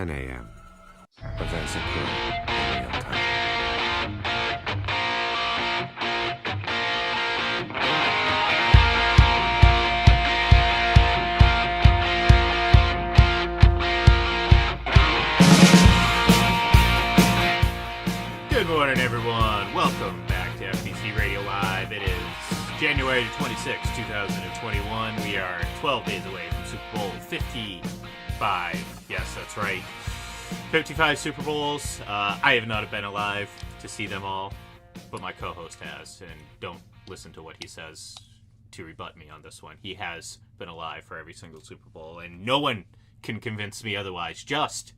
10 a.m. Events occur in real time. Good morning, everyone. Welcome back to FBC Radio Live. It is January 26, 2021. We are 12 days away from Super Bowl 55. Yes, that's right. 55 Super Bowls. I have not been alive to see them all, but my co-host has. And don't listen to what he says to rebut me on this one. He has been alive for every single Super Bowl, and no one can convince me otherwise, just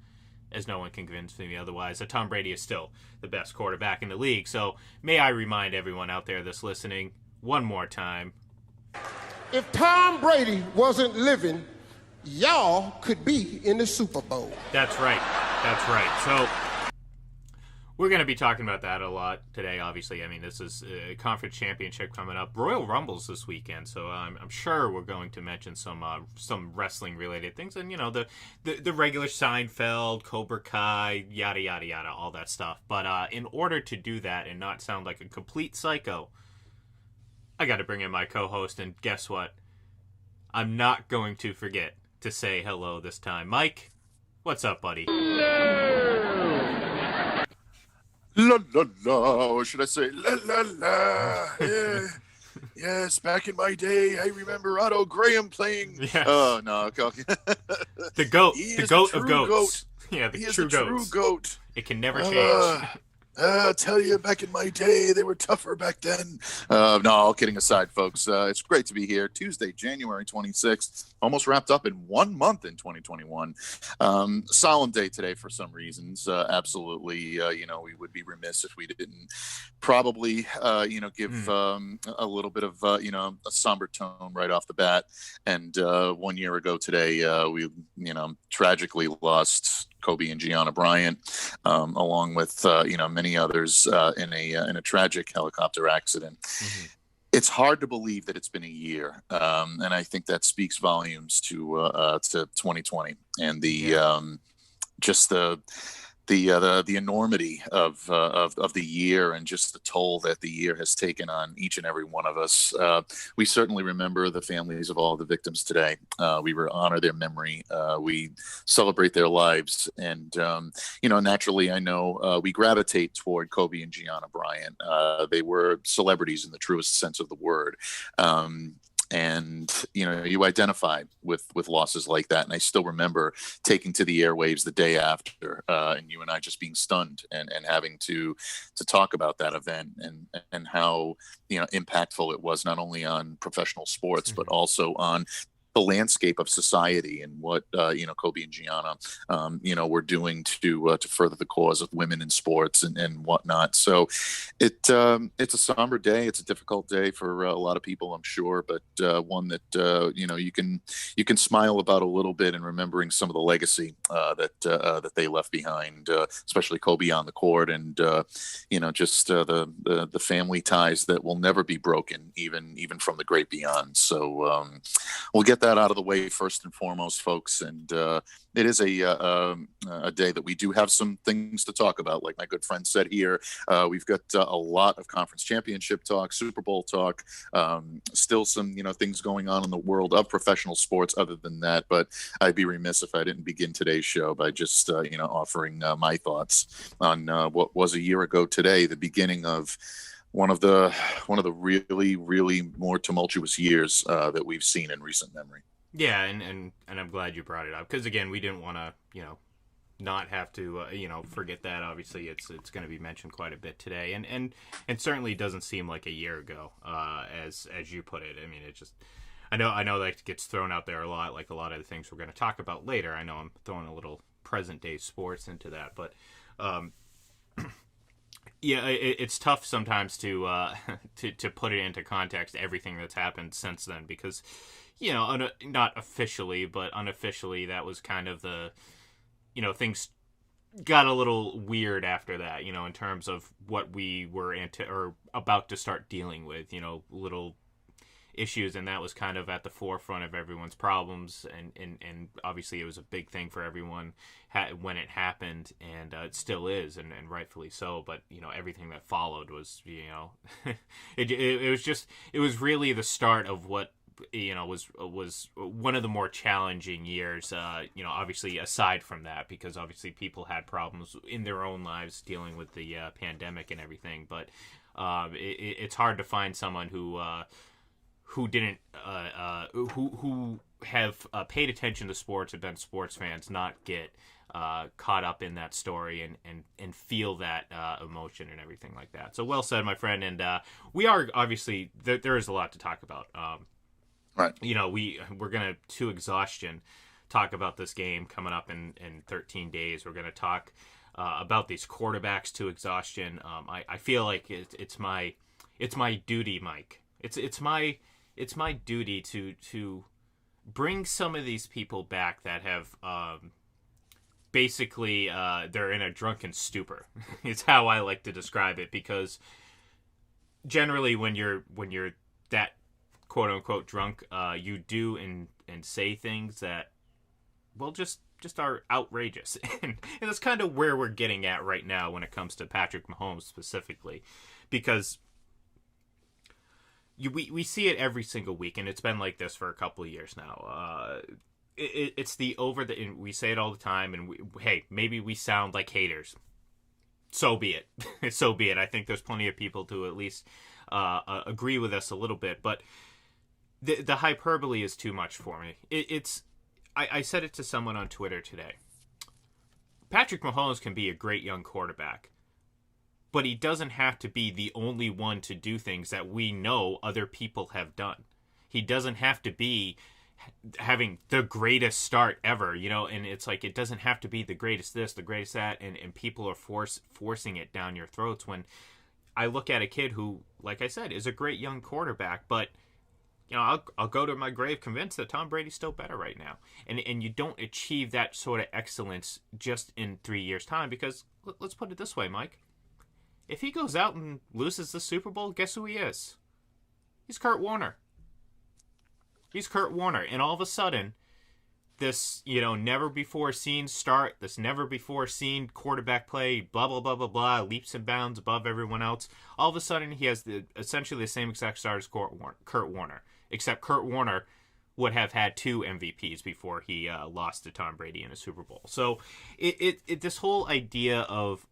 as no one can convince me otherwise, that Tom Brady is still the best quarterback in the league. So may I remind everyone out there that's listening one more time. If Tom Brady wasn't living, y'all could be in the Super Bowl. That's right. That's right. So we're going to be talking about that a lot today, obviously. I mean, this is a conference championship coming up. Royal Rumble's this weekend, so I'm sure we're going to mention some wrestling-related things. And, you know, the regular Seinfeld, Cobra Kai, yada, yada, yada, all that stuff. But in order to do that and not sound like a complete psycho, I got to bring in my co-host, and guess what? I'm not going to forget to say hello this time. Mike, what's up, buddy? La la la, or should I say la la la? Yeah. Yes, back in my day, I remember Otto Graham playing. Yes. Oh no, okay. The goat, He the is goat the of true goats. goat. Yeah, the He is true the goats. true goat. It can never change. I tell you, back in my day, they were tougher back then. No, all kidding aside, folks. It's great to be here. Tuesday, January 26th. Almost wrapped up in 1 month in 2021. Solemn day today for some reasons. Absolutely, we would be remiss if we didn't probably, give a little bit of, a somber tone right off the bat. And 1 year ago today, we, tragically lost Kobe and Gianna Bryant, along with many others in a tragic helicopter accident. Mm-hmm. It's hard to believe that it's been a year, and I think that speaks volumes to 2020 and the enormity of the year and just the toll that the year has taken on each and every one of us. We certainly remember the families of all the victims today. We honor their memory. We celebrate their lives. And, naturally, I know we gravitate toward Kobe and Gianna Bryant. They were celebrities in the truest sense of the word. And, you identify with losses like that. And I still remember taking to the airwaves the day after, and you and I just being stunned and having to talk about that event and how, impactful it was not only on professional sports, but also on the landscape of society and what Kobe and Gianna were doing to further the cause of women in sports and whatnot. So it's a somber day. It's a difficult day for a lot of people, I'm sure, but one that you can smile about a little bit in remembering some of the legacy that they left behind, especially Kobe on the court, and just the family ties that will never be broken, even from the great beyond. So we'll get that out of the way first and foremost, folks. And it is a day that we do have some things to talk about. Like my good friend said here, we've got a lot of conference championship talk, Super Bowl talk, still some things going on in the world of professional sports other than that. But I'd be remiss if I didn't begin today's show by just offering my thoughts on what was a year ago today, the beginning of one of the really, really more tumultuous years that we've seen in recent memory. Yeah, and I'm glad you brought it up, because again, we didn't want to not have to forget that. Obviously, it's going to be mentioned quite a bit today, and certainly doesn't seem like a year ago, as you put it. I mean, it just I know that gets thrown out there a lot, like a lot of the things we're going to talk about later. I know I'm throwing a little present day sports into that, but yeah, it's tough sometimes to put it into context, everything that's happened since then, because not officially, but unofficially, that was kind of the things got a little weird after that, in terms of what we were about to start dealing with, little issues, and that was kind of at the forefront of everyone's problems, and obviously it was a big thing for everyone when it happened, and it still is, and rightfully so. But everything that followed was it was really the start of what was one of the more challenging years, obviously aside from that, because obviously people had problems in their own lives dealing with the pandemic and everything, but it's hard to find someone who didn't who have paid attention to sports, have been sports fans, not get caught up in that story and feel that emotion and everything like that. So well said, my friend. And we are obviously there is a lot to talk about. Right. We're gonna to exhaustion talk about this game coming up in 13 days. We're gonna talk about these quarterbacks to exhaustion. I feel like it's my duty, Mike. It's my duty to bring some of these people back that have basically they're in a drunken stupor. It's how I like to describe it, because generally when you're that quote unquote drunk, you do and say things that, well, just are outrageous. And that's kind of where we're getting at right now when it comes to Patrick Mahomes specifically, because we see it every single week, and it's been like this for a couple of years now. It's and we say it all the time, and hey, maybe we sound like haters. So be it. So be it. I think there's plenty of people to at least agree with us a little bit, but the hyperbole is too much for me. I said it to someone on Twitter today. Patrick Mahomes can be a great young quarterback, but he doesn't have to be the only one to do things that we know other people have done. He doesn't have to be having the greatest start ever, and it's like, it doesn't have to be the greatest this, the greatest that, and people are forcing it down your throats. When I look at a kid who, like I said, is a great young quarterback, but I'll go to my grave convinced that Tom Brady's still better right now. And you don't achieve that sort of excellence just in 3 years' time, because let's put it this way, Mike. If he goes out and loses the Super Bowl, guess who he is? He's Kurt Warner. He's Kurt Warner. And all of a sudden, this, never before seen start, this never before seen quarterback play, blah, blah, blah, blah, blah, leaps and bounds above everyone else. All of a sudden, he has essentially the same exact start as Kurt Warner. Except Kurt Warner would have had 2 MVPs before he lost to Tom Brady in a Super Bowl. So this whole idea of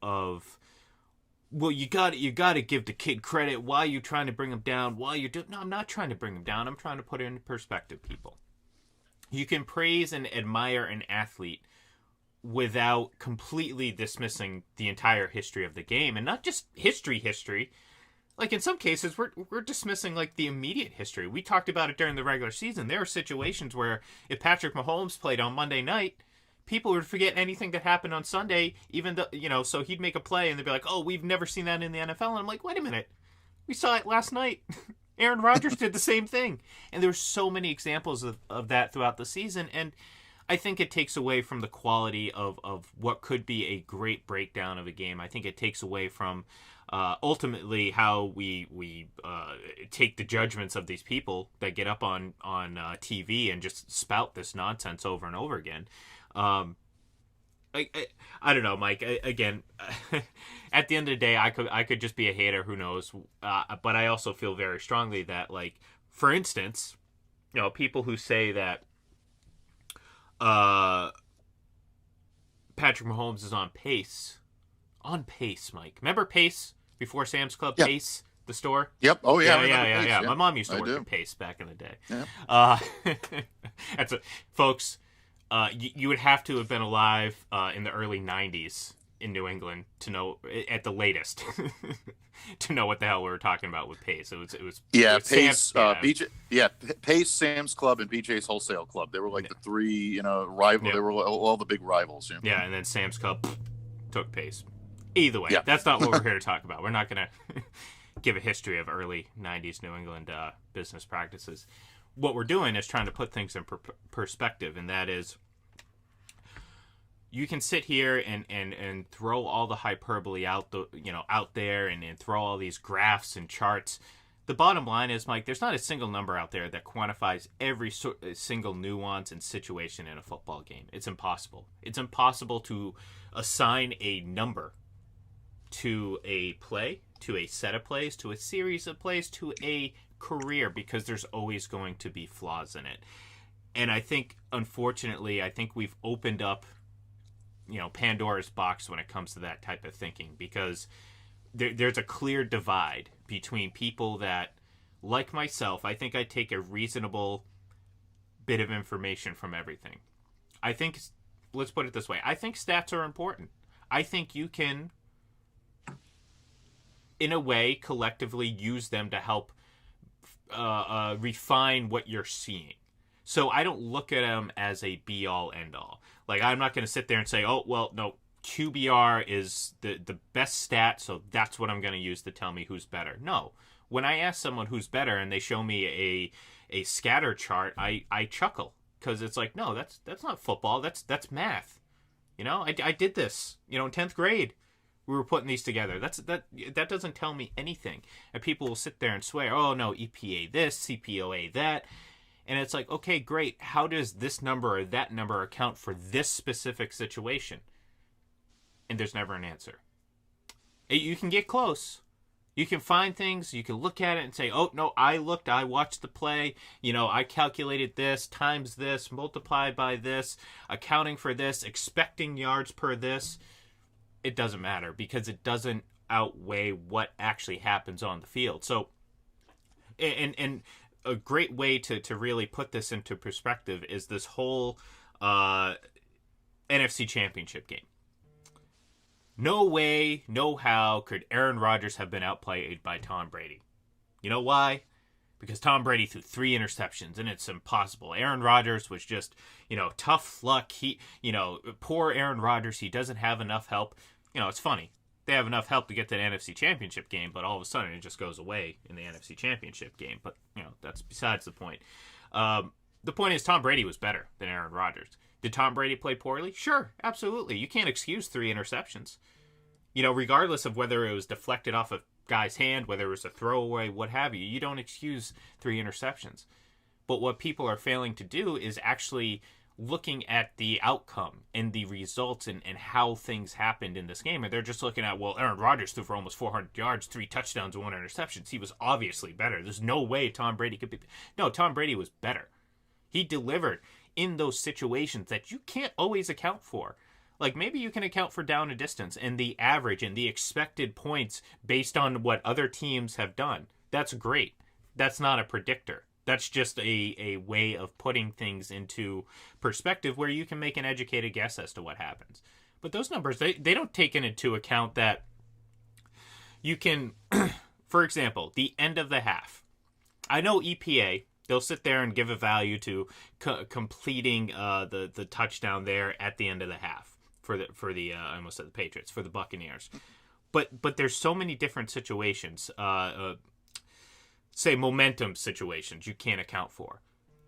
well, you got to give the kid credit. Why are you trying to bring him down? No, I'm not trying to bring him down. I'm trying to put it into perspective, people. You can praise and admire an athlete without completely dismissing the entire history of the game, and not just history. Like, in some cases, we're dismissing, like, the immediate history. We talked about it during the regular season. There are situations where if Patrick Mahomes played on Monday night, people would forget anything that happened on Sunday, even though, so he'd make a play and they'd be like, oh, we've never seen that in the NFL. And I'm like, wait a minute. We saw it last night. Aaron Rodgers did the same thing. And there's so many examples of that throughout the season. And I think it takes away from the quality of what could be a great breakdown of a game. I think it takes away from ultimately how we take the judgments of these people that get up on TV and just spout this nonsense over and over again. I don't know, Mike. Again, at the end of the day, I could just be a hater. Who knows? But I also feel very strongly that, like, for instance, people who say that Patrick Mahomes is on pace, Mike. Remember Pace before Sam's Club? Yep. Pace, the store. Yep. Oh yeah. Yeah. My mom used to work at Pace back in the day. Yeah. Folks. You would have to have been alive in the early 90s in New England to know, at the latest, to know what the hell we were talking about with Pace. It was Pace, Pace, Sam's Club, and BJ's Wholesale Club. They were like the 3, rival. Yeah. They were all the big rivals. Yeah, and then Sam's Club took Pace. Either way, that's not what we're here to talk about. We're not going to give a history of early 90s New England business practices. What we're doing is trying to put things in perspective, and that is, you can sit here and throw all the hyperbole out there and throw all these graphs and charts, the bottom line is, Mike, there's not a single number out there that quantifies every single nuance and situation in a football game. It's impossible. It's impossible to assign a number to a play, to a set of plays, to a series of plays, to a career, because there's always going to be flaws in it. And I think, unfortunately, we've opened up, Pandora's box when it comes to that type of thinking, because there's a clear divide between people that, like myself, I think I take a reasonable bit of information from everything. I think, let's put it this way, I think stats are important. I think you can, in a way, collectively use them to help refine what you're seeing. So I don't look at them as a be-all, end-all. Like, I'm not going to sit there and say, oh, well, no, QBR is the best stat, so that's what I'm going to use to tell me who's better. No. When I ask someone who's better and they show me a scatter chart, I chuckle, because it's like, no, that's not football. That's math. I did this, in 10th grade. We were putting these together. That doesn't tell me anything. And people will sit there and swear, oh, no, EPA this, CPOA that. And it's like, okay, great. How does this number or that number account for this specific situation? And there's never an answer. You can get close. You can find things. You can look at it and say, oh, no, I watched the play. I calculated this, times this, multiplied by this, accounting for this, expecting yards per this. It doesn't matter, because it doesn't outweigh what actually happens on the field. So, and a great way to really put this into perspective is this whole NFC Championship game. No way, no how could Aaron Rodgers have been outplayed by Tom Brady. You know why? Because Tom Brady threw 3 interceptions, and it's impossible. Aaron Rodgers was just, tough luck. Poor Aaron Rodgers, he doesn't have enough help. It's funny. They have enough help to get to the NFC Championship game, but all of a sudden it just goes away in the NFC Championship game. But, that's besides the point. The point is, Tom Brady was better than Aaron Rodgers. Did Tom Brady play poorly? Sure, absolutely. You can't excuse 3 interceptions. Regardless of whether it was deflected off a guy's hand, whether it was a throwaway, what have you, you don't excuse 3 interceptions. But what people are failing to do is actually looking at the outcome and the results and how things happened in this game. And they're just looking at, well, Aaron Rodgers threw for almost 400 yards, 3 touchdowns, and 1 interception. He was obviously better. There's no way Tom Brady could be. No, Tom Brady was better. He delivered in those situations that you can't always account for. Like, maybe you can account for down and distance and the average and the expected points based on what other teams have done. That's great. That's not a predictor. That's just a way of putting things into perspective where you can make an educated guess as to what happens. But those numbers, they don't take into account that you can, for example, the end of the half. I know EPA, they'll sit there and give a value to completing the touchdown there at the end of the half for the I almost said the Patriots, for the Buccaneers. But there's so many different situations, say momentum situations, you can't account for.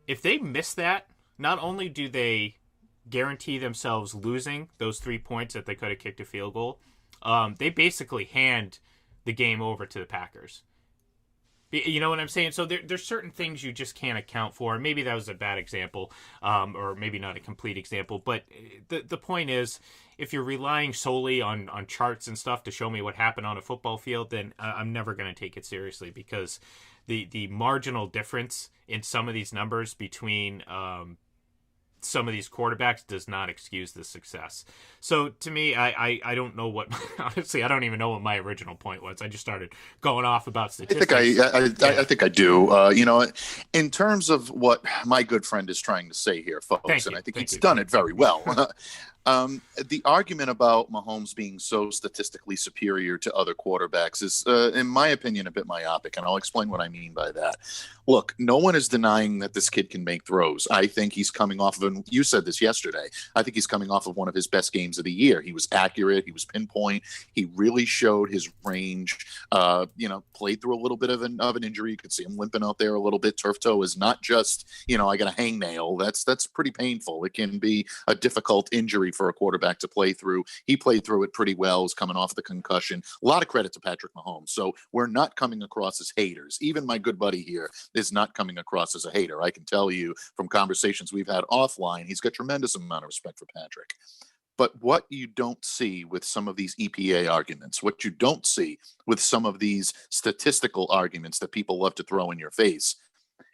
If they miss that, not only do they guarantee themselves losing those 3 points that they could have kicked a field goal, they basically hand the game over to the Packers. You know what I'm saying? So there's certain things you just can't account for. Maybe that was a bad example, or maybe not a complete example. But the point is, if you're relying solely on charts and stuff to show me what happened on a football field, then I'm never going to take it seriously, because the marginal difference in some of these numbers between some of these quarterbacks does not excuse the success. So to me, I don't know what, honestly, I don't even know what my original point was. I just started going off about statistics. I think I do. In terms of what my good friend is trying to say here, folks, and I think he's done it very well. The argument about Mahomes being so statistically superior to other quarterbacks is, in my opinion, a bit myopic, and I'll explain what I mean by that. Look, no one is denying that this kid can make throws. I think he's coming off of, and you said this yesterday, I think he's coming off of one of his best games of the year. He was accurate. He was pinpoint. He really showed his range, played through a little bit of an injury. You could see him limping out there a little bit. Turf toe is not just, I got a hangnail. That's pretty painful. It can be a difficult injury for a quarterback to play through. He played through it pretty well. Was coming off the concussion. A lot of credit to Patrick Mahomes. So we're not coming across as haters. Even my good buddy here is not coming across as a hater. I can tell you from conversations we've had offline, he's got tremendous amount of respect for Patrick. But what you don't see with some of these EPA arguments, what you don't see with some of these statistical arguments that people love to throw in your face,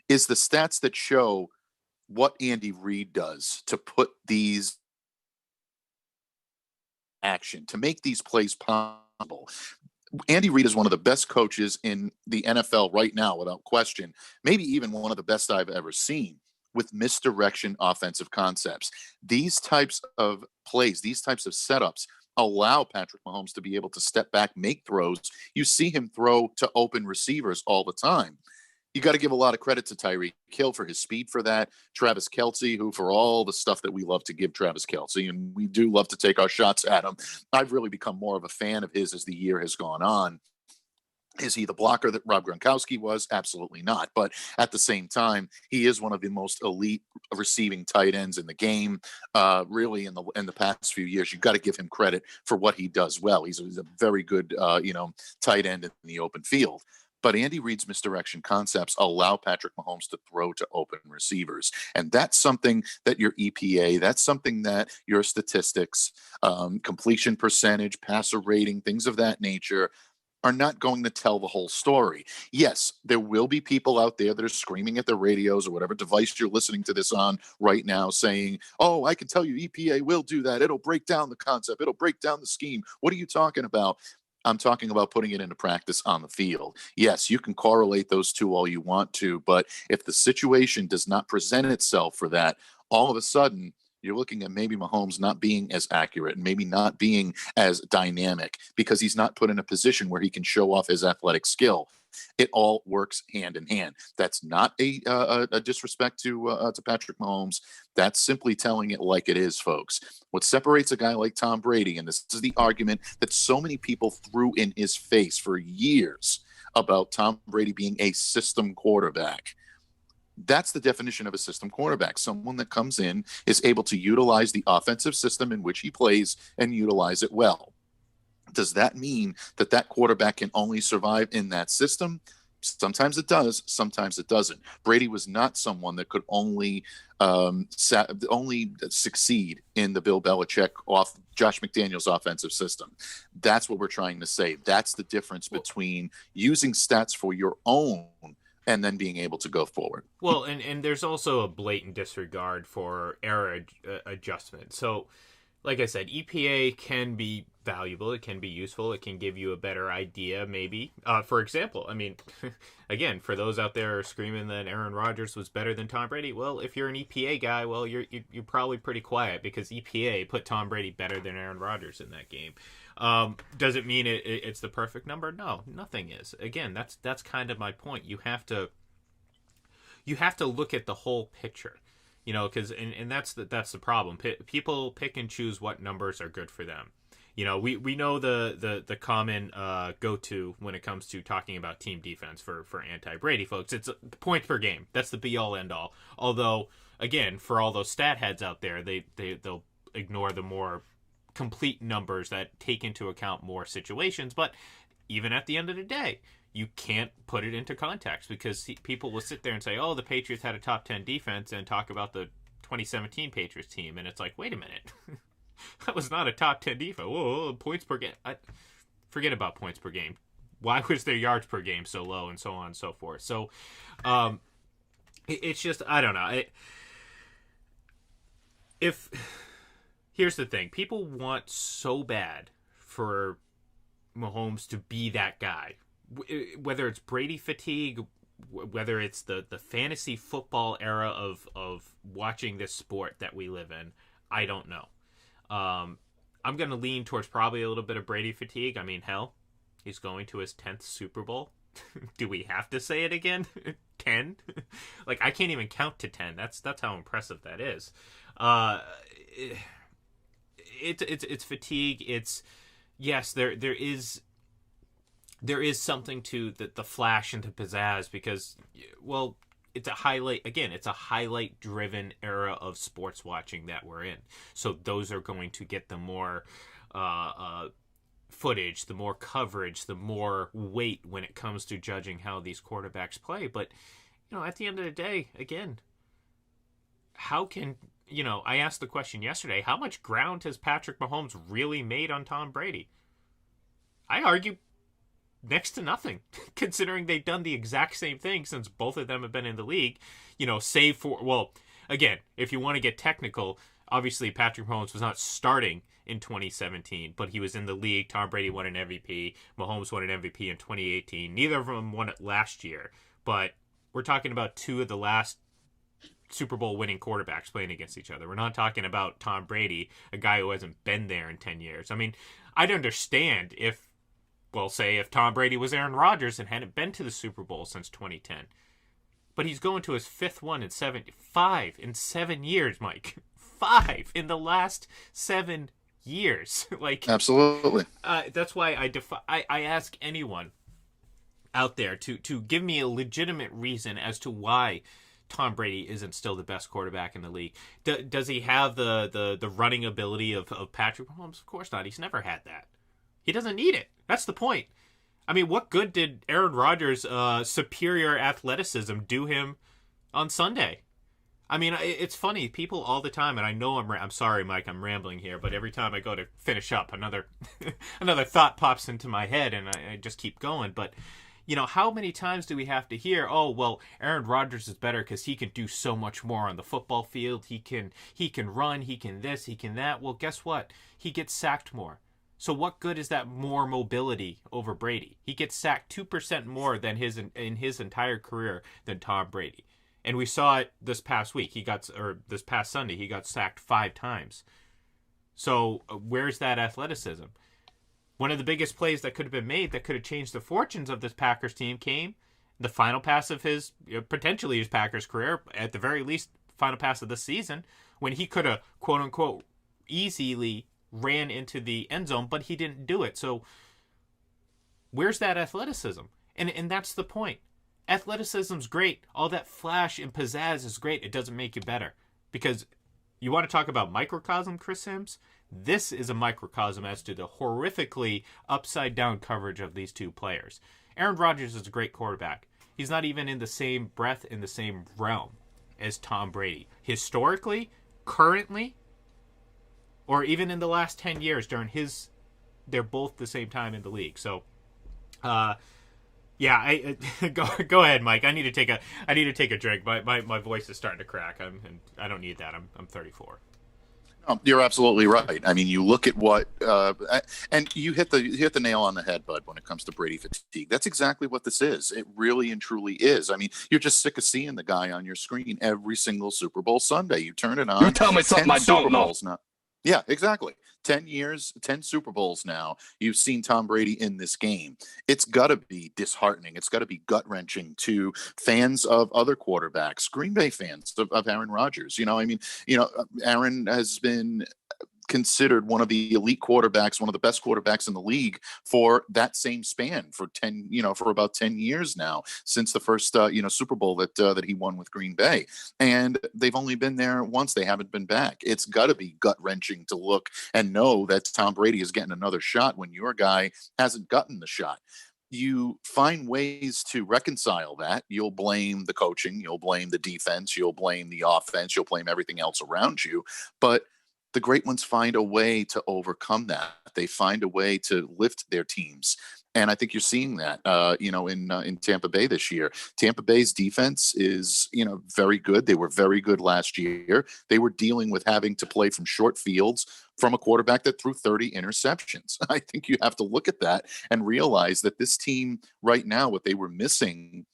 is the stats that show what Andy Reid does to put these action, to make these plays possible. Andy Reid is one of the best coaches in the NFL right now, without question, maybe even one of the best I've ever seen with misdirection offensive concepts. These types of plays, these types of setups allow Patrick Mahomes to be able to step back, make throws. You see him throw to open receivers all the time. You got to give a lot of credit to Tyreek Hill for his speed for that. Travis Kelce, who for all the stuff that we love to give Travis Kelce, and we do love to take our shots at him. I've really become more of a fan of his as the year has gone on. Is he the blocker that Rob Gronkowski was? Absolutely not. But at the same time, he is one of the most elite receiving tight ends in the game. Really, in the past few years, you've got to give him credit for what he does well. He's a very good, tight end in the open field. But Andy Reid's misdirection concepts allow Patrick Mahomes to throw to open receivers. And that's something that your EPA, that's something that your statistics, completion percentage, passer rating, things of that nature are not going to tell the whole story. Yes, there will be people out there that are screaming at their radios or whatever device you're listening to this on right now saying, oh, I can tell you EPA will do that. It'll break down the concept. It'll break down the scheme. What are you talking about? I'm talking about putting it into practice on the field. Yes, you can correlate those two all you want to, but if the situation does not present itself for that, all of a sudden you're looking at maybe Mahomes not being as accurate and maybe not being as dynamic because he's not put in a position where he can show off his athletic skill. It all works hand in hand. That's not a disrespect to Patrick Mahomes. That's simply telling it like it is, folks. What separates a guy like Tom Brady, and this is the argument that so many people threw in his face for years about Tom Brady being a system quarterback. That's the definition of a system quarterback. Someone that comes in, is able to utilize the offensive system in which he plays and utilize it well. Does that mean that that quarterback can only survive in that system? Sometimes it does. Sometimes it doesn't. Brady was not someone that could only succeed in the Bill Belichick off Josh McDaniels offensive system. That's what we're trying to say. That's the difference between using stats for your own and then being able to go forward. Well, and there's also a blatant disregard for error adjustment. So, like I said, EPA can be valuable. It can be useful. It can give you a better idea, maybe. For example, I mean, again, for those out there screaming that Aaron Rodgers was better than Tom Brady, well, if you're an EPA guy, well, you're probably pretty quiet because EPA put Tom Brady better than Aaron Rodgers in that game. Does it mean it's the perfect number? No, nothing is. Again, that's kind of my point. You have to look at the whole picture. You know, because and that's the problem. People pick and choose what numbers are good for them. You know, we know the common go-to when it comes to talking about team defense for anti-Brady folks. It's points per game. That's the be-all, end-all. Although, again, for all those stat heads out there, they'll ignore the more complete numbers that take into account more situations. But even at the end of the day, you can't put it into context because people will sit there and say, oh, the Patriots had a top 10 defense and talk about the 2017 Patriots team. And it's like, wait a minute. That was not a top 10 defense. Whoa, points per game. Forget about points per game. Why was their yards per game so low and so on and so forth? So it's just, I don't know. Here's the thing. People want so bad for Mahomes to be that guy. Whether it's Brady fatigue, whether it's the fantasy football era of watching this sport that we live in, I don't know. I'm going to lean towards probably a little bit of Brady fatigue. I mean, hell, he's going to his 10th Super Bowl. Do we have to say it again? 10? Like, I can't even count to 10. That's how impressive that is. It's fatigue. It's, yes, there is something to the flash and the pizzazz because, well, it's a highlight, again, it's a highlight driven era of sports watching that we're in. So those are going to get the more footage, the more coverage, the more weight when it comes to judging how these quarterbacks play. But, at the end of the day, again, how can, I asked the question yesterday, how much ground has Patrick Mahomes really made on Tom Brady? I argue next to nothing, considering they've done the exact same thing since both of them have been in the league, save for, well, again, if you want to get technical, obviously Patrick Mahomes was not starting in 2017, but he was in the league. Tom Brady won an MVP. Mahomes won an MVP in 2018. Neither of them won it last year, but we're talking about two of the last Super Bowl winning quarterbacks playing against each other. We're not talking about Tom Brady, a guy who hasn't been there in 10 years. I mean, I'd understand if Tom Brady was Aaron Rodgers and hadn't been to the Super Bowl since 2010. But he's going to his five in 7 years, Mike. 5 in the last 7 years. Absolutely. That's why I ask anyone out there to give me a legitimate reason as to why Tom Brady isn't still the best quarterback in the league. Does he have the running ability of Patrick Mahomes? Of course not. He's never had that. He doesn't need it. That's the point. I mean, what good did Aaron Rodgers' superior athleticism do him on Sunday? I mean, it's funny. People all the time, and I know I'm sorry, Mike, I'm rambling here, but every time I go to finish up, another thought pops into my head, and I just keep going. But, how many times do we have to hear, oh, well, Aaron Rodgers is better because he can do so much more on the football field. He can run, he can this, he can that. Well, guess what? He gets sacked more. So what good is that more mobility over Brady? He gets sacked 2% more than in his entire career than Tom Brady. And we saw it this past week. This past Sunday, he got sacked 5 times. So where's that athleticism? One of the biggest plays that could have been made that could have changed the fortunes of this Packers team came the final pass of potentially his Packers career, at the very least, final pass of the season, when he could have, quote unquote, easily ran into the end zone, but he didn't do it. So where's that athleticism? And that's the point. Athleticism's great. All that flash and pizzazz is great. It doesn't make you better. Because you want to talk about microcosm, Chris Sims? This is a microcosm as to the horrifically upside down coverage of these two players. Aaron Rodgers is a great quarterback. He's not even in the same breath, in the same realm as Tom Brady. Historically, currently, or even in the last 10 years they're both the same time in the league. So, yeah, go ahead, Mike. I need to take a drink. My voice is starting to crack. And I don't need that. I'm 34. No, you're absolutely right. I mean, you look at what, and you hit the nail on the head, Bud, when it comes to Brady fatigue. That's exactly what this is. It really and truly is. I mean, you're just sick of seeing the guy on your screen every single Super Bowl Sunday. You turn it on. You tell me something I don't know. Yeah, exactly. 10 years, 10 Super Bowls now. You've seen Tom Brady in this game. It's got to be disheartening. It's got to be gut-wrenching to fans of other quarterbacks, Green Bay fans of Aaron Rodgers. Aaron has been considered one of the elite quarterbacks, one of the best quarterbacks in the league for that same span for about 10 years now, since the first Super Bowl that he won with Green Bay. And they've only been there once. They haven't been back. It's got to be gut-wrenching to look and know that Tom Brady is getting another shot when your guy hasn't gotten the shot. You find ways to reconcile that. You'll blame the coaching, you'll blame the defense, you'll blame the offense, you'll blame everything else around you. But the great ones find a way to overcome that. They find a way to lift their teams. And I think you're seeing that, in Tampa Bay this year. Tampa Bay's defense is, very good. They were very good last year. They were dealing with having to play from short fields from a quarterback that threw 30 interceptions. I think you have to look at that and realize that this team right now, what they were missing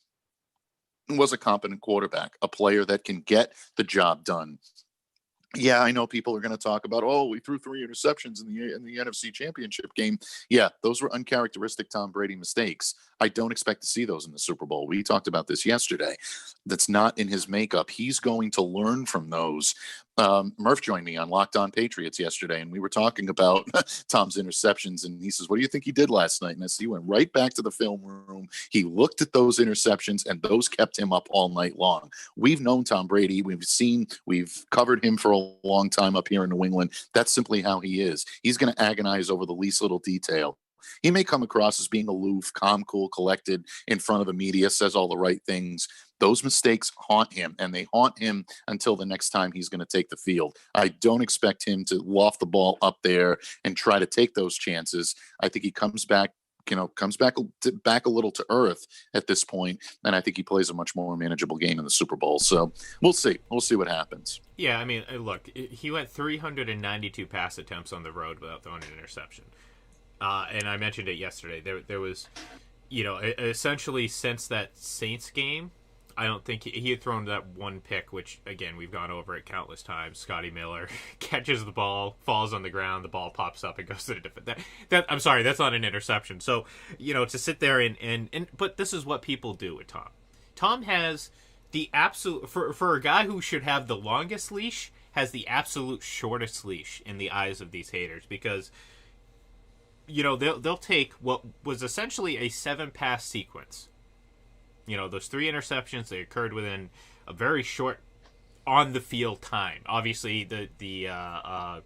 was a competent quarterback, a player that can get the job done. Yeah, I know people are going to talk about, we threw 3 interceptions in the NFC Championship game. Yeah, those were uncharacteristic Tom Brady mistakes. I don't expect to see those in the Super Bowl. We talked about this yesterday. That's not in his makeup. He's going to learn from those. Murph joined me on Locked On Patriots yesterday, and we were talking about Tom's interceptions. And he says, "What do you think he did last night?" And I said, he went right back to the film room. He looked at those interceptions, and those kept him up all night long. We've known Tom Brady. We've covered him for a long time up here in New England. That's simply how he is. He's going to agonize over the least little detail. He may come across as being aloof, calm, cool, collected in front of the media, says all the right things. Those mistakes haunt him, and they haunt him until the next time he's going to take the field. I don't expect him to loft the ball up there and try to take those chances. I think he comes back back a little to earth at this point, and I think he plays a much more manageable game in the Super Bowl. So we'll see what happens. Yeah, I mean, look, he went 392 pass attempts on the road without throwing an interception. And I mentioned it yesterday. There was, essentially since that Saints game, I don't think he had thrown that one pick, which, again, we've gone over it countless times. Scotty Miller catches the ball, falls on the ground, the ball pops up and goes to the defense. I'm sorry, that's not an interception. So, to sit there and but this is what people do with Tom. Tom has the absolute, for a guy who should have the longest leash, has the absolute shortest leash in the eyes of these haters, because they'll take what was essentially a 7-pass sequence. Those 3 interceptions, they occurred within a very short on-the-field time. Obviously, the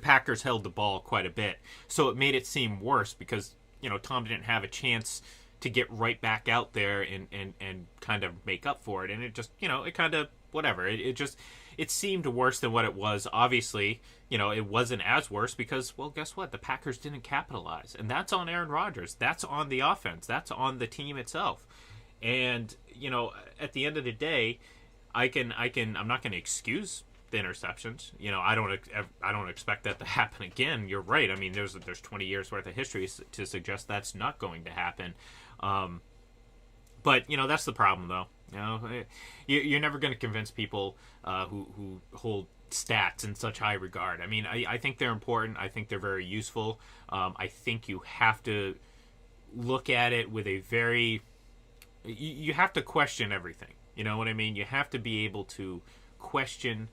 Packers held the ball quite a bit, so it made it seem worse because, Tom didn't have a chance to get right back out there and kind of make up for it. And it just, it kind of, whatever. It seemed worse than what it was. Obviously, it wasn't as worse because, well, guess what? The Packers didn't capitalize. And that's on Aaron Rodgers. That's on the offense. That's on the team itself. And, at the end of the day, I'm not going to excuse the interceptions. I don't expect that to happen again. You're right. I mean, there's 20 years worth of history to suggest that's not going to happen. But, that's the problem, though. You're never going to convince people who hold stats in such high regard. I mean, I think they're important. I think they're very useful. I think you have to look at it with a very... You have to question everything. You know what I mean? You have to be able to question...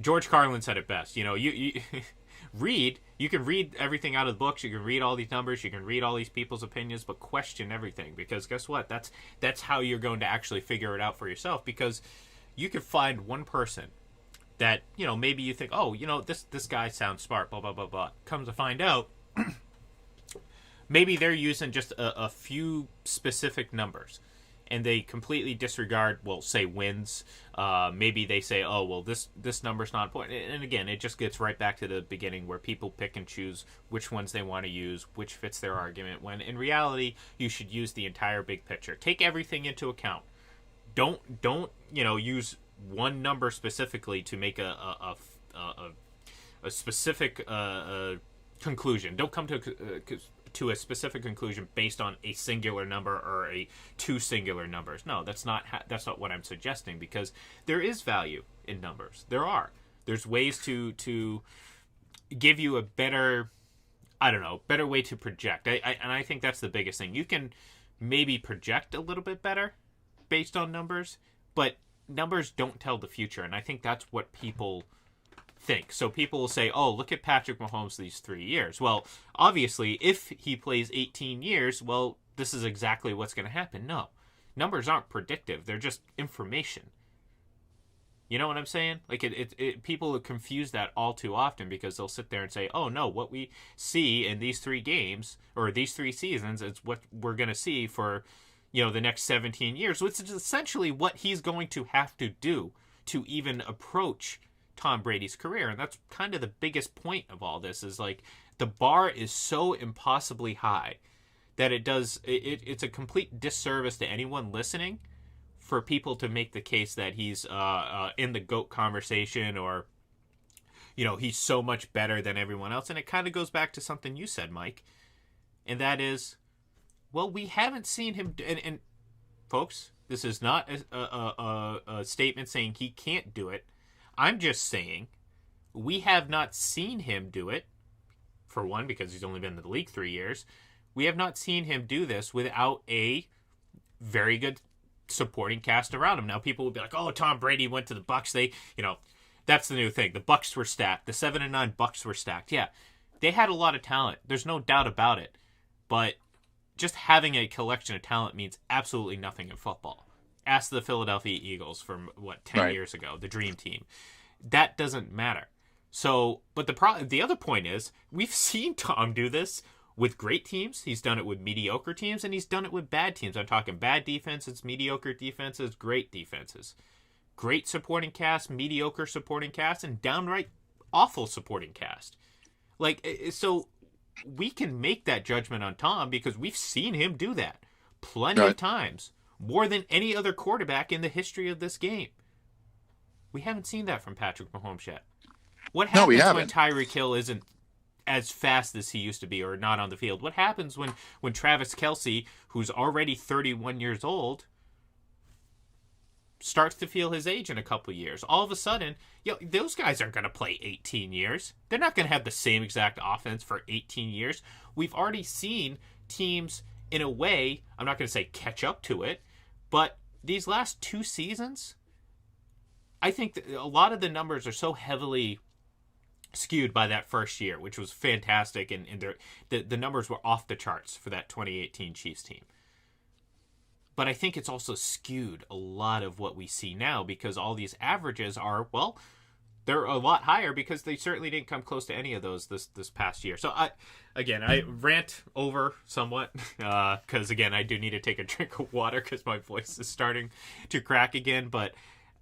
George Carlin said it best. You read... You can read everything out of the books. You can read all these numbers. You can read all these people's opinions, but question everything. Because guess what? That's how you're going to actually figure it out for yourself. Because you could find one person that, maybe you think, oh, this guy sounds smart, blah, blah, blah, blah. Comes to find out, maybe they're using just a few specific numbers. And they completely disregard, say wins. Maybe they say, oh, well, this number's not important. And again, it just gets right back to the beginning where people pick and choose which ones they want to use, which fits their argument. When in reality, you should use the entire big picture. Take everything into account. Don't use one number specifically to make a specific conclusion. Don't come to a specific conclusion based on a singular number or two singular numbers. No, that's not what I'm suggesting, because there is value in numbers. There's ways to give you a better way to project. And I think that's the biggest thing. You can maybe project a little bit better based on numbers, but numbers don't tell the future. And I think that's what people think. So people will say, oh, look at Patrick Mahomes these 3 years. Well, obviously, if he plays 18 years, well, this is exactly what's going to happen. No. Numbers aren't predictive. They're just information. You know what I'm saying? Like, people confuse that all too often, because they'll sit there and say, oh, no, what we see in these 3 games, or these 3 seasons, is what we're going to see for, the next 17 years, which is essentially what he's going to have to do to even approach Tom Brady's career. And that's kind of the biggest point of all this, is like, the bar is so impossibly high that it's a complete disservice to anyone listening for people to make the case that he's in the GOAT conversation, or he's so much better than everyone else. And it kind of goes back to something you said, Mike, and that is, well, we haven't seen him, and folks, this is not a statement saying he can't do it. I'm just saying we have not seen him do it, for one, because he's only been in the league 3 years. We have not seen him do this without a very good supporting cast around him. Now, people will be like, oh, Tom Brady went to the Bucs. They, That's the new thing. The Bucks were stacked. The 7-9 Bucks were stacked. Yeah, they had a lot of talent. There's no doubt about it. But just having a collection of talent means absolutely nothing in football. Ask the Philadelphia Eagles from 10 years ago, the dream team. That doesn't matter. So, but the other point is, we've seen Tom do this with great teams. He's done it with mediocre teams, and he's done it with bad teams. I'm talking bad defenses, mediocre defenses, great defenses. Great supporting cast, mediocre supporting cast, and downright awful supporting cast. So we can make that judgment on Tom because we've seen him do that plenty of times. More than any other quarterback in the history of this game. We haven't seen that from Patrick Mahomes yet. What happens when Tyreek Hill isn't as fast as he used to be or not on the field? What happens when Travis Kelce, who's already 31 years old, starts to feel his age in a couple years? All of a sudden, those guys aren't going to play 18 years. They're not going to have the same exact offense for 18 years. We've already seen teams, in a way, I'm not going to say catch up to it, but these last 2 seasons, I think that a lot of the numbers are so heavily skewed by that first year, which was fantastic, and the numbers were off the charts for that 2018 Chiefs team. But I think it's also skewed a lot of what we see now because all these averages are, well, they're a lot higher because they certainly didn't come close to any of those this past year. So, I rant over somewhat because, again, I do need to take a drink of water because my voice is starting to crack again. But,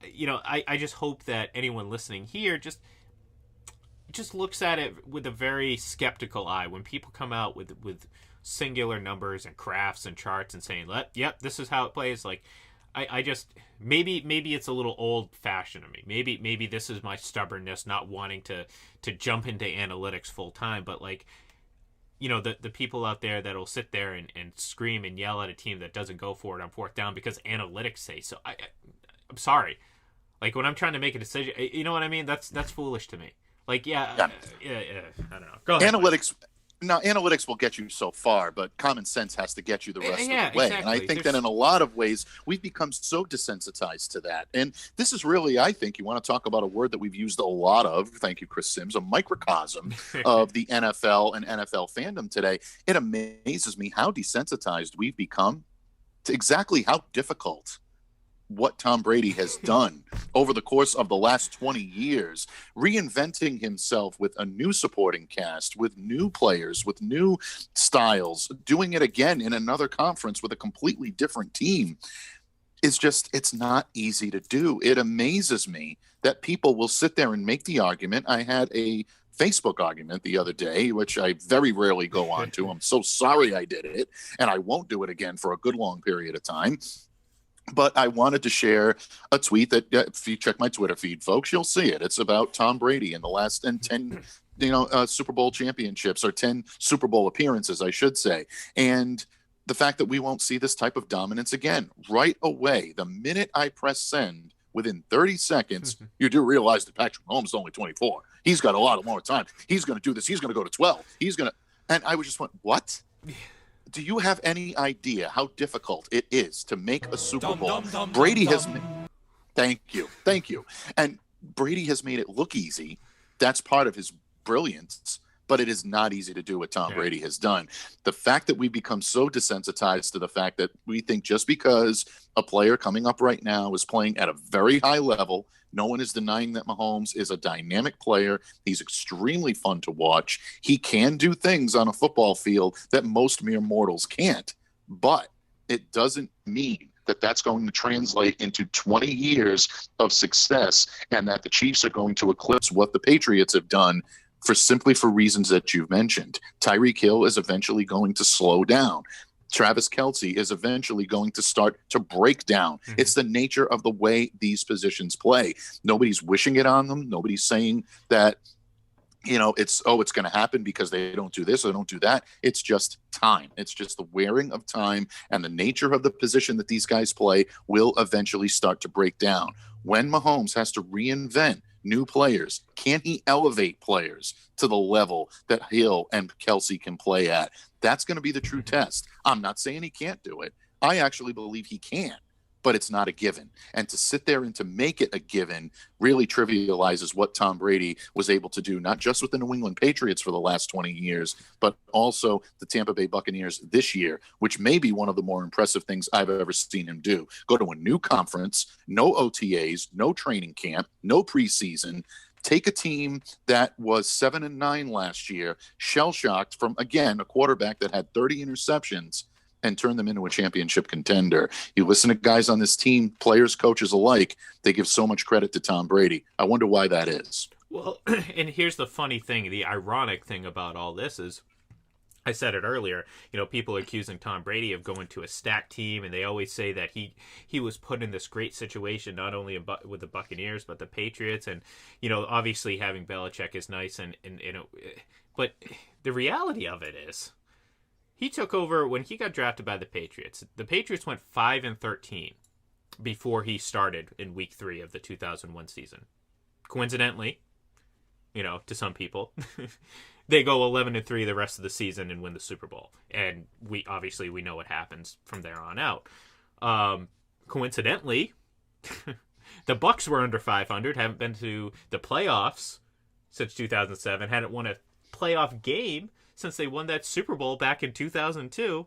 I just hope that anyone listening here just looks at it with a very skeptical eye. When people come out with singular numbers and graphs and charts and saying, yep, this is how it plays, I just maybe it's a little old fashioned to me. Maybe this is my stubbornness, not wanting to jump into analytics full time. But the people out there that'll sit there and scream and yell at a team that doesn't go for it on 4th down because analytics say so. I'm sorry. When I'm trying to make a decision, you know what I mean? That's foolish to me. I don't know. Go ahead. Analytics will get you so far, but common sense has to get you the rest of the way. Exactly. And I think that in a lot of ways, we've become so desensitized to that. And this is really, I think, you want to talk about a word that we've used a lot of, thank you, Chris Sims, a microcosm of the NFL and NFL fandom today. It amazes me how desensitized we've become to exactly how difficult what Tom Brady has done over the course of the last 20 years, reinventing himself with a new supporting cast, with new players, with new styles, doing it again in another conference with a completely different team. It's not easy to do. It amazes me that people will sit there and make the argument. I had a Facebook argument the other day, which I very rarely go on to. I'm so sorry I did it, and I won't do it again for a good long period of time. But I wanted to share a tweet that, if you check my Twitter feed, folks, you'll see it. It's about Tom Brady in the last 10 Super Bowl championships, or 10 Super Bowl appearances, I should say. And the fact that we won't see this type of dominance again right away. The minute I press send, within 30 seconds, you do realize that Patrick Mahomes is only 24. He's got a lot more time. He's going to do this. He's going to go to 12. And I was just went, what? Do you have any idea how difficult it is to make a Super Bowl? Brady has Thank you. And Brady has made it look easy. That's part of his brilliance, but it is not easy to do what Tom Brady has done. The fact that we become so desensitized to the fact that we think just because a player coming up right now is playing at a very high level, no one is denying that Mahomes is a dynamic player. He's extremely fun to watch. He can do things on a football field that most mere mortals can't, but it doesn't mean that that's going to translate into 20 years of success and that the Chiefs are going to eclipse what the Patriots have done for reasons that you've mentioned. Tyreek Hill is eventually going to slow down. Travis Kelce is eventually going to start to break down. Mm-hmm. It's the nature of the way these positions play. Nobody's wishing it on them. Nobody's saying that, it's going to happen because they don't do this or they don't do that. It's just time. It's just the wearing of time, and the nature of the position that these guys play will eventually start to break down. When Mahomes has to reinvent new players, can he elevate players to the level that Hill and Kelce can play at? That's going to be the true test. I'm not saying he can't do it. I actually believe he can. but it's not a given. And to sit there and to make it a given really trivializes what Tom Brady was able to do, not just with the New England Patriots for the last 20 years, but also the Tampa Bay Buccaneers this year, which may be one of the more impressive things I've ever seen him do. Go to a new conference, no OTAs, no training camp, no preseason. Take a team that was 7-9 last year, shell-shocked from, again, a quarterback that had 30 interceptions, and turn them into a championship contender. You listen to guys on this team, players, coaches alike, they give so much credit to Tom Brady. I wonder why that is. Well, and here's the funny thing, the ironic thing about all this is, I said it earlier, people accusing Tom Brady of going to a stacked team, and they always say that he was put in this great situation, not only with the Buccaneers, but the Patriots. And, obviously having Belichick is nice, but the reality of it is, he took over when he got drafted by the Patriots. The Patriots went 5-13 before he started in Week 3 of the 2001 season. Coincidentally, to some people, they go 11-3 the rest of the season and win the Super Bowl. And we know what happens from there on out. Coincidentally, the Bucs were under 500, haven't been to the playoffs since 2007, hadn't won a playoff game since they won that Super Bowl back in 2002,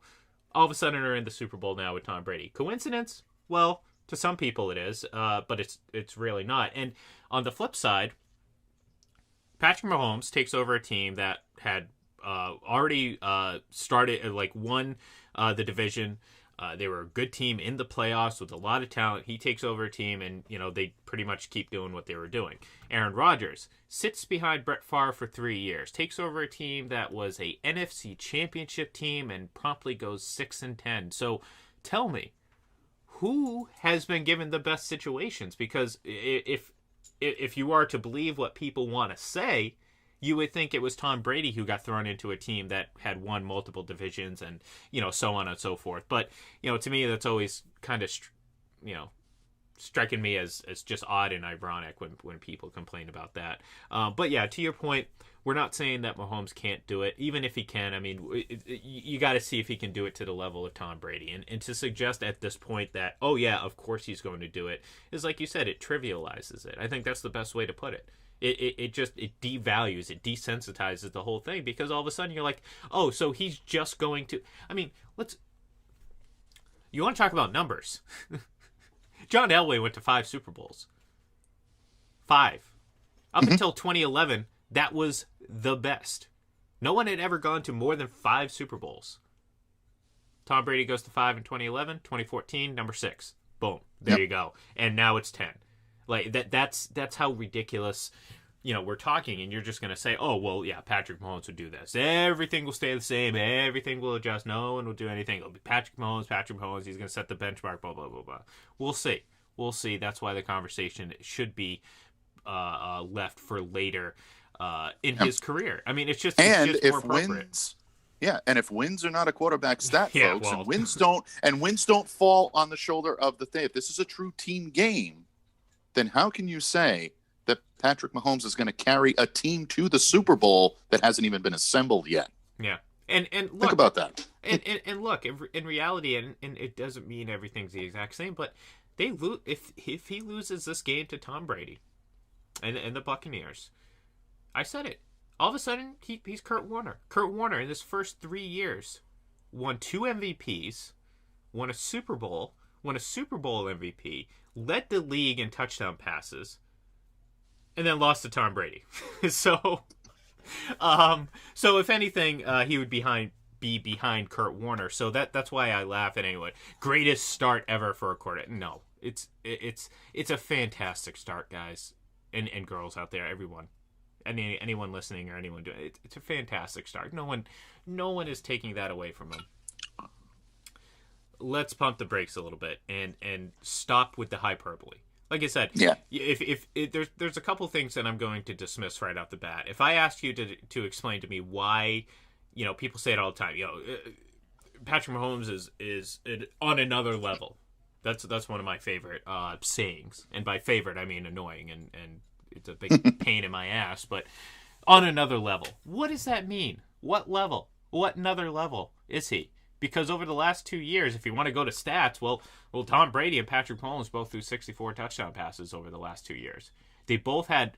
all of a sudden are in the Super Bowl now with Tom Brady. Coincidence? Well, to some people it is, but it's really not. And on the flip side, Patrick Mahomes takes over a team that had already started, won the division. They were a good team in the playoffs with a lot of talent. He takes over a team, and they pretty much keep doing what they were doing. Aaron Rodgers sits behind Brett Favre for 3 years, takes over a team that was a NFC Championship team, and promptly goes 6-10. So tell me, who has been given the best situations? Because if you are to believe what people want to say, you would think it was Tom Brady who got thrown into a team that had won multiple divisions and, so on and so forth. But, to me, that's always kind of, striking me as just odd and ironic when people complain about that. But yeah, to your point, we're not saying that Mahomes can't do it. Even if he can, I mean, you got to see if he can do it to the level of Tom Brady. And to suggest at this point that, oh yeah, of course he's going to do it, is like you said, it trivializes it. I think that's the best way to put it. It devalues, it desensitizes the whole thing, because all of a sudden you're like, oh, so he's just going to, I mean, you want to talk about numbers. John Elway went to 5 Super Bowls. 5. Up until 2011, that was the best. No one had ever gone to more than 5 Super Bowls. Tom Brady goes to 5 in 2011, 2014, number 6. Boom. There you go. And now it's 10. Like that's how ridiculous, we're talking, and you're just going to say, oh, well, yeah, Patrick Mahomes would do this. Everything will stay the same. Everything will adjust. No one will do anything. It'll be Patrick Mahomes. He's going to set the benchmark, blah, blah, blah, blah. We'll see. That's why the conversation should be left for later in his career. I mean, it's just more appropriate. And if wins are not a quarterback stat, folks, well. and wins don't fall on the shoulder of the thing. If this is a true team game, then how can you say that Patrick Mahomes is going to carry a team to the Super Bowl that hasn't even been assembled yet? Yeah. And look, think about that. And look, in reality, and it doesn't mean everything's the exact same, but they lose if he loses this game to Tom Brady and the Buccaneers. I said it. All of a sudden, he's Kurt Warner. Kurt Warner, in his first 3 years, won 2 MVPs, won a Super Bowl MVP, led the league in touchdown passes, and then lost to Tom Brady. So if anything, he would be behind Kurt Warner. So that's why I laugh at anyone. Greatest start ever for a quarterback. No, it's a fantastic start, guys and girls out there, everyone. Anyone listening or anyone doing it, it's a fantastic start. No one is taking that away from him. Let's pump the brakes a little bit and stop with the hyperbole. Like I said, if there's a couple things that I'm going to dismiss right off the bat. If I asked you to explain to me why, people say it all the time, Patrick Mahomes is on another level. That's one of my favorite sayings, and by favorite I mean annoying and it's a big pain in my ass. But on another level, what does that mean? What level? What another level is he? Because over the last 2 years, if you want to go to stats, well, Tom Brady and Patrick Mahomes both threw 64 touchdown passes over the last 2 years. They both had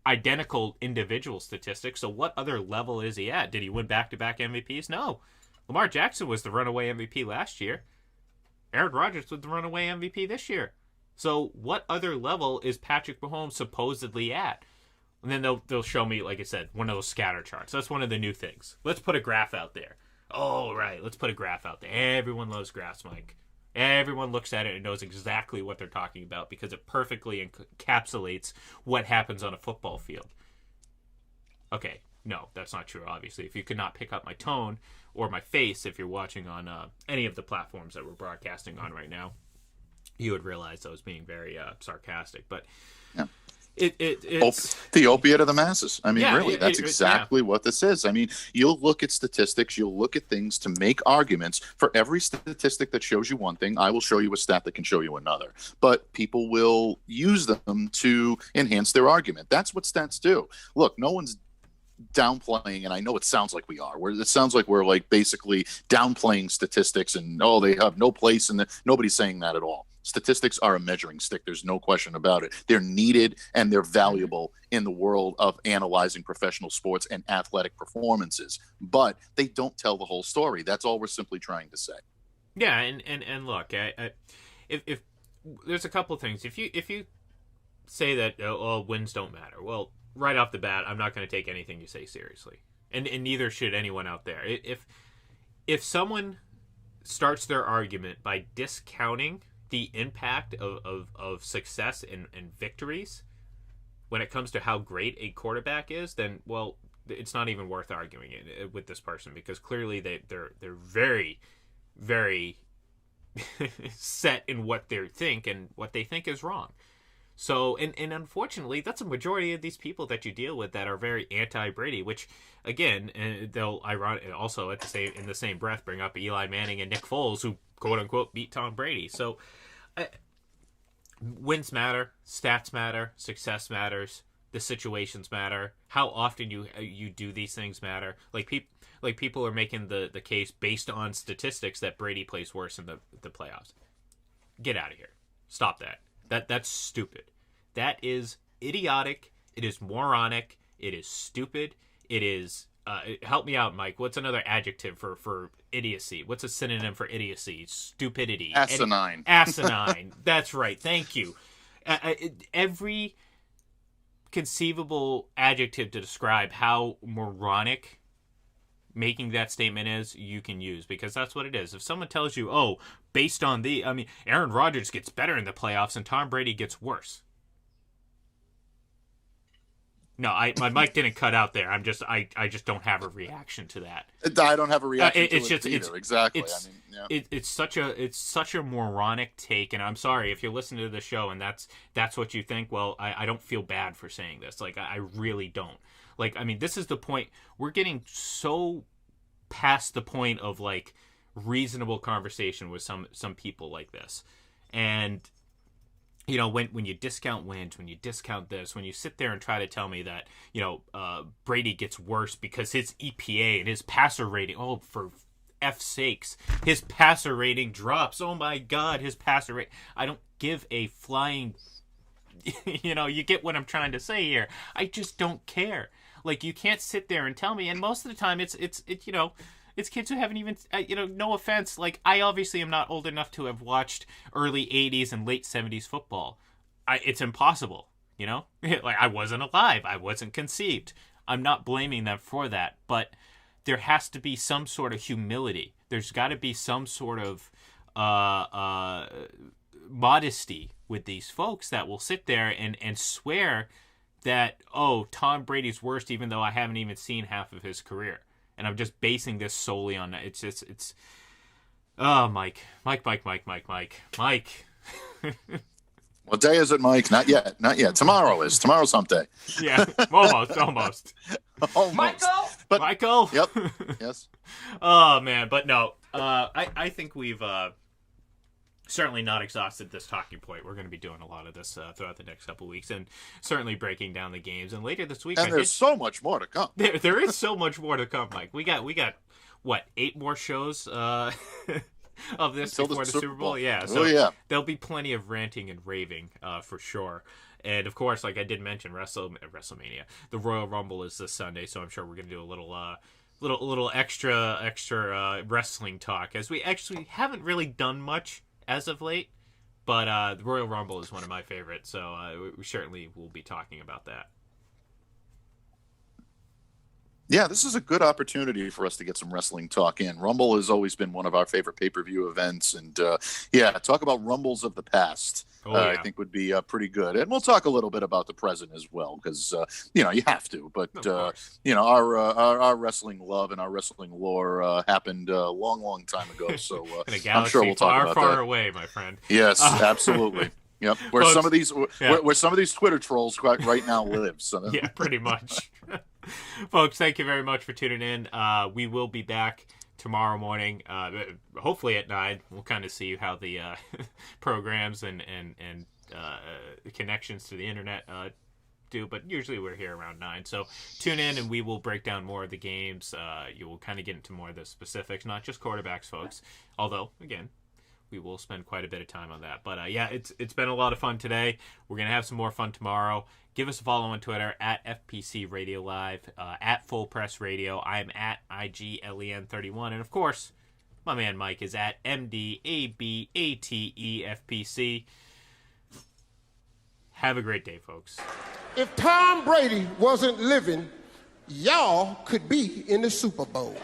identical individual statistics. So what other level is he at? Did he win back-to-back MVPs? No. Lamar Jackson was the runaway MVP last year. Aaron Rodgers was the runaway MVP this year. So what other level is Patrick Mahomes supposedly at? And then they'll show me, like I said, one of those scatter charts. That's one of the new things. Let's put a graph out there. Oh, right. Let's put a graph out there. Everyone loves graphs, Mike. Everyone looks at it and knows exactly what they're talking about because it perfectly encapsulates what happens on a football field. Okay, no, that's not true, obviously. If you could not pick up my tone or my face if you're watching on any of the platforms that we're broadcasting on right now, you would realize I was being very sarcastic. But yeah. It's the opiate of the masses. I mean, really, that's exactly yeah. what this is. I mean, you'll look at statistics, you'll look at things to make arguments. For every statistic that shows you one thing, I will show you a stat that can show you another. But people will use them to enhance their argument. That's what stats do. Look, no one's downplaying, and I know it sounds like we are. It sounds like we're like basically downplaying statistics and they have no place, and nobody's saying that at all. Statistics are a measuring stick. There's no question about it. They're needed and they're valuable in the world of analyzing professional sports and athletic performances, but they don't tell the whole story. That's all we're simply trying to say. Yeah, and look, if there's a couple of things. If you say that wins don't matter, well, right off the bat, I'm not going to take anything you say seriously, and neither should anyone out there. If someone starts their argument by discounting the impact of success and very when it comes to how great a quarterback is, then, well, it's not even worth arguing it with this person, because clearly they're very, very set in what they think, and what they think is wrong. So, and unfortunately, that's a majority of these people that you deal with that are very anti-Brady, which, again, they'll also in the same breath bring up Eli Manning and Nick Foles, who quote-unquote beat Tom Brady. So, wins matter, stats matter, success matters, the situations matter, how often you do these things matter. Like people are making the case based on statistics that Brady plays worse in the playoffs. Get out of here. Stop that. That's stupid. That is idiotic. It is moronic. It is stupid. It is help me out, Mike. What's another adjective for idiocy? What's a synonym for idiocy? Stupidity. Asinine. Asinine. That's right. Thank you. Every conceivable adjective to describe how moronic making that statement is, you can use, because that's what it is. If someone tells you, based on Aaron Rodgers gets better in the playoffs and Tom Brady gets worse. No, my mic didn't cut out there. I just don't have a reaction to that. I don't have a reaction to it either. It's, exactly. It's such a moronic take, and I'm sorry if you're listening to the show and that's what you think. Well, I don't feel bad for saying this. Like, I really don't. Like, this is the point. We're getting so past the point of, like, reasonable conversation with some people like this. And, when you discount wins, when you discount this, when you sit there and try to tell me that, Brady gets worse because his EPA and his passer rating, for F's sakes, his passer rating drops. Oh, my God, his passer rating. I don't give a flying... you get what I'm trying to say here. I just don't care. Like, you can't sit there and tell me, and most of the time it's kids who haven't even, no offense, like, I obviously am not old enough to have watched early 80s and late 70s football. It's impossible, like, I wasn't alive, I wasn't conceived. I'm not blaming them for that, but there has to be some sort of humility. There's got to be some sort of modesty with these folks that will sit there and swear that, Tom Brady's worst, even though I haven't even seen half of his career. And I'm just basing this solely on that. It's Mike. What day is it, Mike? Not yet. Tomorrow is. Tomorrow's hump day. Yeah, almost. Michael? But, Michael? Yep. Yes. Oh, man. But no, I think we've certainly not exhausted this talking point. We're going to be doing a lot of this throughout the next couple of weeks, and certainly breaking down the games. And later this week, and there's so much more to come. There is so much more to come, Mike. We got 8 more shows of this Until before the Super Bowl? Yeah. So there'll be plenty of ranting and raving for sure. And of course, like I did mention, WrestleMania, the Royal Rumble is this Sunday, so I'm sure we're gonna do a little extra wrestling talk, as we actually haven't really done much as of late. But the Royal Rumble is one of my favorites, so we certainly will be talking about that. Yeah, this is a good opportunity for us to get some wrestling talk in. Rumble has always been one of our favorite pay-per-view events, and talk about Rumbles of the past. I think would be pretty good, and we'll talk a little bit about the present as well, because you have to. But our wrestling love and our wrestling lore happened a long time ago. So in a galaxy I'm sure we'll talk about far that. away, my friend. Yes, absolutely. Yep, where Folks, some of these Twitter trolls right now live. So. Yeah, pretty much. Folks, thank you very much for tuning in. We will be back tomorrow morning, hopefully at 9. We'll kind of see how the programs and connections to the internet do, but usually we're here around 9. So tune in and we will break down more of the games. You will kind of get into more of the specifics, not just quarterbacks, folks. Although, again, we will spend quite a bit of time on that. But it's been a lot of fun today. We're going to have some more fun tomorrow. Give us a follow on Twitter at FPC Radio Live, at Full Press Radio. I'm at IGLEN31. And of course, my man Mike is at MDABATEFPC. Have a great day, folks. If Tom Brady wasn't living, y'all could be in the Super Bowl.